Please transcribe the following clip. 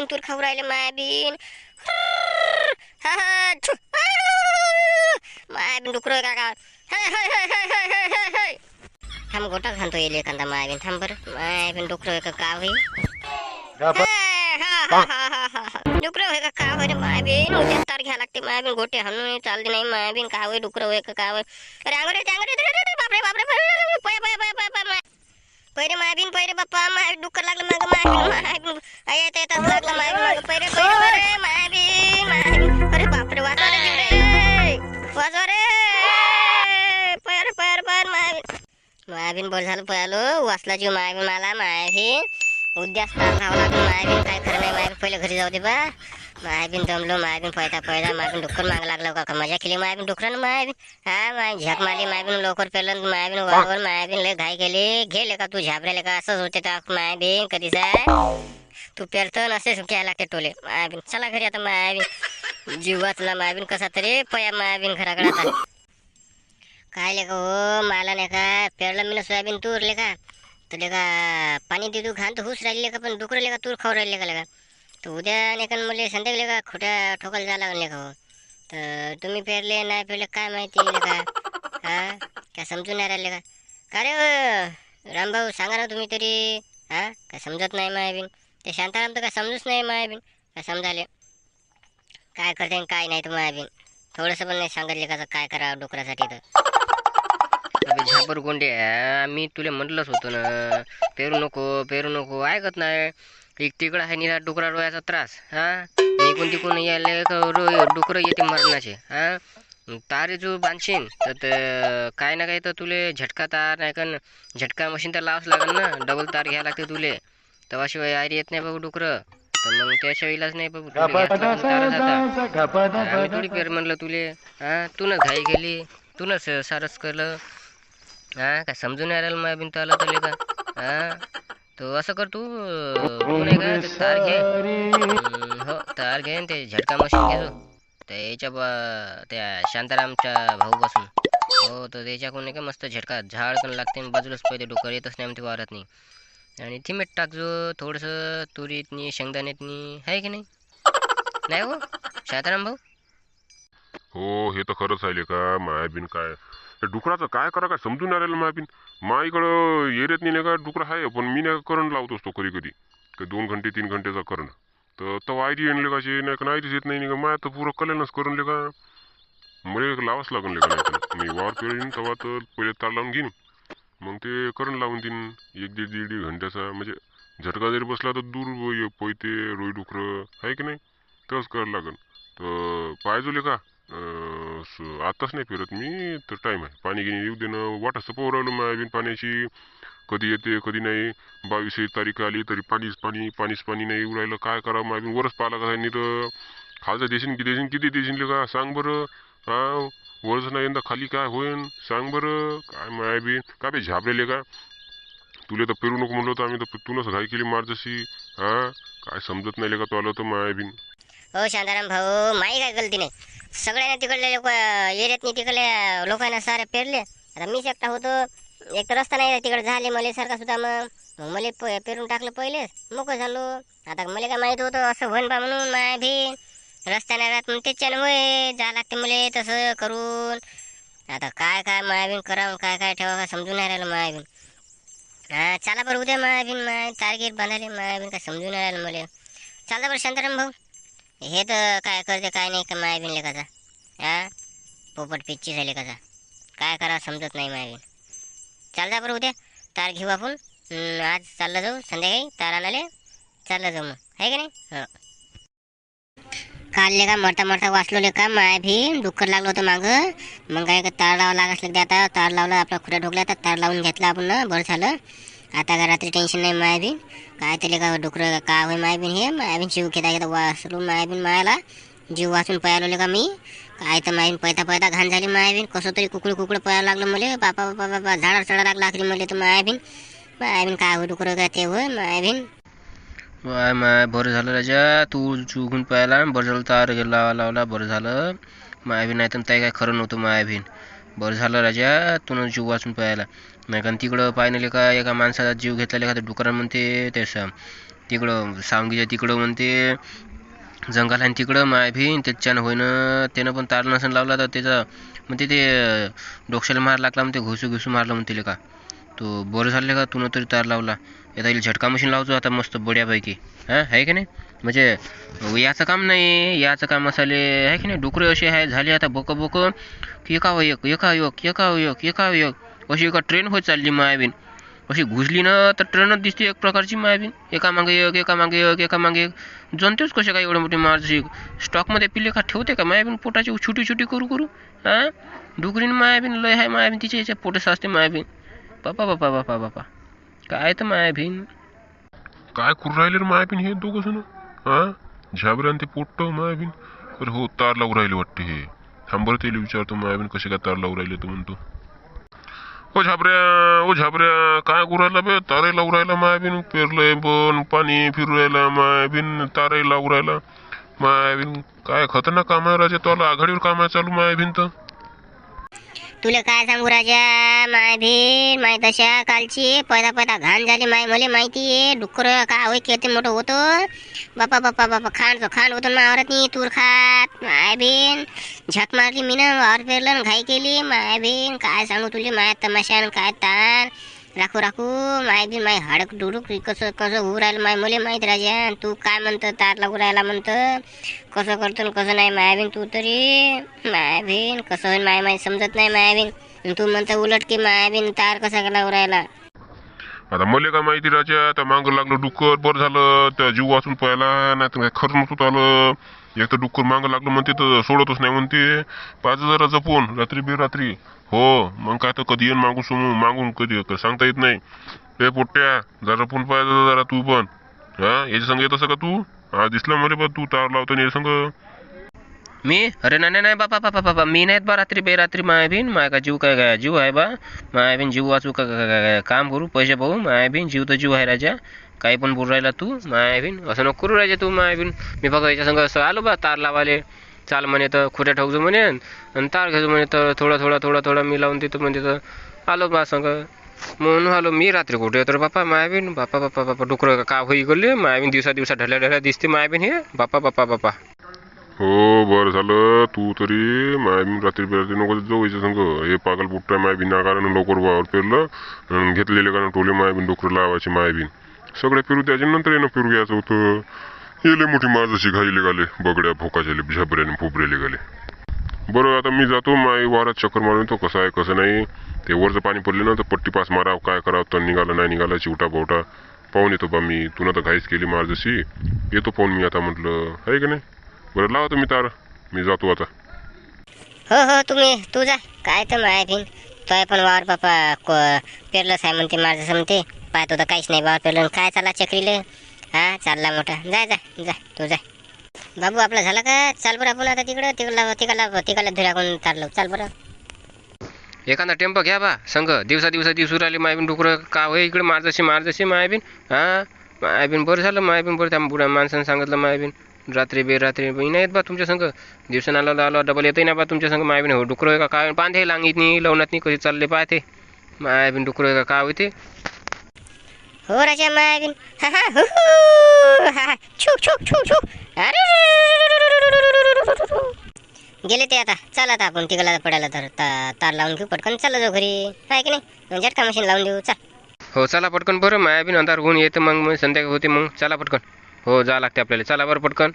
तूर खाऊ राहिले मायाबीन. हा हा छू. मायाबीन डुकर का का. थांब गोटा खातो येईल एखादा मायाबीन. थांब बरं मायाबीन डुकर का होई. डुकर होय का का होय रे मायाबीन. उद्या तार घ्या लागते मायाबीन. गोटे हाणून चालते नाही मायाबीन. का होय डुकर होय का होय. अरे अंगरे बापरे बापरे पय पय पय पय पय पहिले मायाबीन पहिले बाप्पा माय डुकर लागलं मागं मायाबीन येत येतच लागलं मायाबीन मागं पहिले पहिले मायाबीन. अरे बापरे वाचवा रे जीव रे. वाचवा रे. पयर पयर पयर मायाबीन बोल झालं पयालो. वाचला जीव मायाबीन मला मायाबीन. उद्याच तार घ्यावं लागलं मायाबीन. काय खरं नाही मायाबीन. पहिले घरी जाऊ दे बा. मायाबीन दमलो मायाबीन पळता पळता मायाबीन डुक्कर मागं लागलं का मजा केली मायाबीन डुकरानं मायाबीन. हा माय झक मारली मायाबीन लवकर पेलं मायाबीन वावर मायाबीन लय घाई गेली. गेले का तू झाबरेले का असंच होते तर मायाबीन कधीच तू पेरतो नसे घ्यायला लागते टोले मायाबीन. चला घरी आता मायाबीन. जीव वाचला मायाबीन कसा तरी पया मायाबीन घराकडे आता. काय ले का हो मला नाही का पेरलं मी सोयाबीन तूर ले का तुले का पाणी देतो घाण तर हुस राहिले का पण डुकर ले का तूर खाऊ राहिले का तर उद्या नाही का मला संध्याकाळी का खोट्या ठोकायला जायला लागले का हो. तर तुम्ही पेरले नाही पेरले काय माहिती का. हा काय समजून नाही राहिले का. का रे रामभाऊ सांगा ना तुम्ही तरी. हा काय समजत नाही मायाबीन. ते शांताराम तर काय समजूच नाही मायाबीन. काय समजाले काय करते काय नाही तर मायाबीन. थोडंसं पण नाही सांगितले का काय करावं डुकरासाठी तर. अबे झापर गोंडे मी तुला म्हटलंच होतं ना पेरू नको ऐकत नाही. एक तिकडं आहे निरा डुकरा रोयाचा त्रास. हा निकून तिकून यायला डुकरं येते मरणाचे. हा तारे जो बांधशीन तर काय ना काय तर तुले झटका तार नाही का झटका मशीन तर लावाच लागेल ना. डबल तार घ्यायला लागते तुले तेव्हाशिवाय आयरी येत नाही बघ डुकरं. तर मग त्याशिवाय इलाज नाही बघ. तारच आता आम्ही थोडी पेर म्हणलं तुले. हा तू न घाई गेली तू न सारच केलं. हा काय समजून नाही राहिलं मायाबीन तर आलं तर का. हा तो असं कर तू नाही का ते तार घे. हो तार घे ते झटका मशीन घे जो त्या शांतारामच्या भाऊपासून. हो तर त्याच्याकडून नाही का मस्त झटका झाड पण लागते बाजूलाच पहिले डुकर येतच नाही आमच्या वावरात नाही. आणि थिमेट टाकजो थोडंसं तुरीतनी शेंगदाण्यातनी आहे की नाही. नाही हो शांताराम भाऊ. हो हे तर खरंच आहे का मायाबीन. काय डुकराचं काय करा काय समजून नाही राहिलं मायाबीन. मा इकडं एरियात नाही का डुकरा आहे पण मी नाही करंट लावत असतो कधी कधी 2 घंटे 3 घंटेचा करंट. तर वायरी आणले का नाही का नाहीच येत नाही का माया तर पुरं कल्याणच करून ले का. मला लावाच लागून का नाही मी वावर पेळीन तेव्हा तर पहिले तार लावून घेईन. मग ते करंट लावून देईन 1-1.5 घंट्याचा. म्हणजे झटका जरी बसला तर दूर पोयते रोई डुकरं आहे की नाही. तसंच करायला लागेल तर पाहिजोले का. आताच नाही फिरत मी तर टाईम आहे. पाणी घेणे येऊ देणं वाटाचं पोहू राहिलो मायाबीन पाण्याची. कधी येते कधी नाही. 22 तारीख आली तरी पाणीच पाणी नाही येऊ राहिलं. काय करावं मायाबीन. वरच पाहिला का नीट खालचं देशील किती देशील का सांग बरं. हा वरच नाही यंदा खाली काय होईन सांग बरं. काय मायाबीन का बे झाबलेले का. तुले तर पेरू नको म्हणलं होतं आम्ही तर तूनच घाई केली मार जशी. हा काय समजत नाही का तो आलं तर मायाबीन. हो शांताराम भाऊ माही काय गलती नाही. सगळ्यांना तिकडले लोक एरियात नाही तिकडल्या लोकांना सारे पेरले. आता मीच एकटा होतो. एक तर रस्ता नाही तिकडे झाले मले सारखा सुद्धा मग मला पेरून टाकलं पहिलेच मोकळं झालो. आता मला काय माहित होतं असं होईन बा म्हणून माय भी रस्ता नाही राहत मग त्याच्यानं होय जा लागते मला तसं करून. आता काय काय मायाबीन करावं काय काय ठेवा काय समजून नाही राहिलं मायाबीन. हा चला बरं उद्या मायाबीन माय टार्गेट बांधायला मायाबीन काय समजून नाही राहिलं मला. चालता बरं शांताराम भाऊ. हे तर काय करते काय नाही का मायाबीन लेखाचा. हा पोपट पिच्ची झाले कसा. काय करा समजत नाही मायाबीन. चालता बरं उद्या तार घेऊ आपण. आज चाललं जाऊ संध्याकाळी तार आणाले चाललं जाऊ मग आहे की नाही. हो काल का मरता वाचलो का माय भी डुक्कर लागलं होतं मागं. मग काय का तार लावा लागत असलं आता तार लावलं आपला खुट्या ठोकल्या तर तार लावून घेतला आपण ना बरं झालं. आता का रात्री टेन्शन नाही मायाबीन. काय तरी का डुकरं का होय मायाबीन हे मायाबीन जीव घेता वाचलो मायाबीन मायाला जीव वाचून पळालो का मी. काय तर मायाबीन पळता घाण झाली मायाबीन. कसं तरी कुकडं पळायला लागलं मला. बापा झाडावर चढा लागला आखरी मला तर मायाबीन काय होय डुकरं का ते होय मायाबीन. माय बरं झालं राजा तू चुकून पाहिला बरं झालं तार लावला बरं झालं. मायाबीन नाही तर काय खरं नव्हतं मायाबीन. बरं झालं राजा तू जीव वाचून पाहायला. नाही कारण तिकडं पाहिलं का एका माणसाचा जीव घेतलेला एखाद्या डुकरानं म्हणते त्याचं तिकडं सावंगीच्या तिकडं म्हणते जंगल आहे तिकडं माय बहीण त्याच्यानं होईनं त्यानं पण तार नसन लावला तर त्याचा म्हणते ते डोक्याला मार लागला म्हणते घुसू घुसू मारलं म्हणते का तो बरं झालं का तू तरी तार लावला आता येईल झटका मशीन लावतो आता मस्त बढ्यापैकी हां आहे की नाही म्हणजे याचं काम नाही याचं काम असाले आहे की नाही डुकरे असे आहे झाले आता बोकं बोकं की एकावर एक अशी एका ट्रेन होत चालली मायाबीन अशी घुसली ना तर ट्रेनच दिसते एक प्रकारची मायाबीन एका मागे एक जनतेच कसे काय एवढे मोठे मारशी स्टॉकमध्ये पिल्ले का ठेवते का मायाबीन पोटाची छोटी छोटी करू हां डुकरीन मायाबीन लय आहे मायाबीन तिच्या याच्या पोटे साचते मायाबीन बापा काय तर मायाबीन काय करू राहिले रे मायाबीन हे दोघं जण हा झाबऱ्यान ते पोट्ट मायाबीन अरे हो तार लावून राहिले वाटते हे थांबर त्याला विचारतो मायाबीन कसे काय तार लावून राहिले तर म्हणतो ओ झाबऱ्या काय करू राहिला बे तारे लावून राहिला मायाबीन पेरलंय पण पाणी फिरू राहिला मायाबीन तारे लावून राहिला मायाबीन काय खतरनाक काम आहे राजा तुला आघाडीवर काम आहे चालू मायाबीन तर तुला काय सांगू राजा माय भीन माय दशा कालची पैदा घाण झाली माय मला माहिती आहे डुक्कर काय होय किती मोठं होतं बापा खांड होतं मावरात नी तूर खात माय भीन झक मारली मी ना वावर पेरलं घाई केली माय भीन काय सांगू तुला माय तमाशान काय तार राखू माय बी माय हाडक डुडूक कसं होऊ राहिलं माय मला माहीत राजा तू काय म्हणतं तार लागू राहिला म्हणतं कसं करतो कसं नाही मायाबीन तू तरी मायाबीन कसं होईल माय समजत नाही मायाबीन तू म्हणतं उलट की मायाबीन तार कसा लागू राहिला आता मले काय माहिती राजा आता मागं लागलं डुक्कर बरं झालं त्या जीव वाचून पाहिला नाही तर खरं नसतं आलं एक तर डुक्कर मागं लागलं म्हणते तर सोडतच नाही म्हणते पाच जरा जपून रात्री बेरात्री हो मग काय तर कधी येईन मागून कधी सांगता येत नाही हे पोट्ट्या जरा जपून पाहिजे जरा तू पण हा याच्या संग येत असं का तू हा दिसला मला बा तू तार लावतो याच्या संग मी अरे नाही बापा मी नाहीत बा रात्री बेरात्री मायाबीन माय का जीव काय जीव आहे बा मायाबीन जीव वाचू का काम करू पैसे पाहू मायाबीन जीव तर जीव आहे राजा काही पण बोल राहिला तू मायाबीन असं नको करू राजा तू मायाबीन मी बघा याच्या संग असं आलो बा तार लावाले चाल म्हणे तर खोट्या ठोकजो म्हणे आणि तार घेजो म्हणे तर थोडा मी लावून देतो म्हणजे तर आलो बा संग म्हणून आलो मी रात्री कुठे तर बापा मायाबीन बापा डुकरं का होई गले मायाबीन दिवसा ढल्या दिसते मायाबीन हे बापा हो बरं झालं तू तरी मायाबीन रात्री बेरात्री नको जाऊ याच्या संग हे पागल बुट्टा मायाबीन नाकारानं लवकर वावर पेरलं घेतलेले कारण टोले मायाबीन डुकरं लावायचे मायाबीन सगळे फिरू द्यायचे नंतर येणं फिरू घ्यायचं होतं येले मोठी माझशी घाईले गाले बगड्या भोकाचे झाबऱ्याने फुबरेले गाले बरं आता मी जातो माय वारात चक्कर मारून येतो कसं आहे कसं नाही ते वरचं पाणी पडले ना तर पट्टी पास मारावं काय करावं तर निघाला नाही निघाला चिवटा बोवटा पाहून येतो बा मी तुला तर घाईच केली माझशी येतो पाहून मी आता म्हटलं आहे की नाही बरं लावा तुम्ही तार मी जातो आता हो तू जा काय तर माय भीन तो पण वावर बापा पेरलं साय म्हणते माझं समते पाहतो तर काहीच नाही वावर पेरलं काय चालला चक्रीले हा चालला मोठा जा तू जा बाबू आपलं झालं का चाल बरं आपण आता तिकडला धुराकून तारलो चाल बरं एखादा टेम्पो घ्या बा संग दिवसा राहिले मायबीन डुकरं का होय इकडे मारजशी मायबीन हां मायबीन बरं झालं मायबीन बरं त्या बुड्या माणसानं सांगितलं मायबीन रात्री बेरात्री मी नाही येत बा तुमच्या संग दिवसानं आलो डबल येतही ना बा तुमच्या संग मायबीन हो डुकरं आहे का काय बांधे लांगीत नाही लवणात नाही कधी चालले पाहते मायबीन डुकरं आहे का काय होते हो राजा मायबीन छुक अरे गेले ते आता चला आता आपण तिकडला पडायला तर तार लावून घेऊ पटकन चला जाऊ घरी आहे की नाही झटका मशीन लावून देऊ चाल हो चला पटकन बरं मायाबीन अंधार होऊन येतं मग संध्याकाळी होते मग चला पटकन हो जा लागते आपल्याला चला बरं पटकन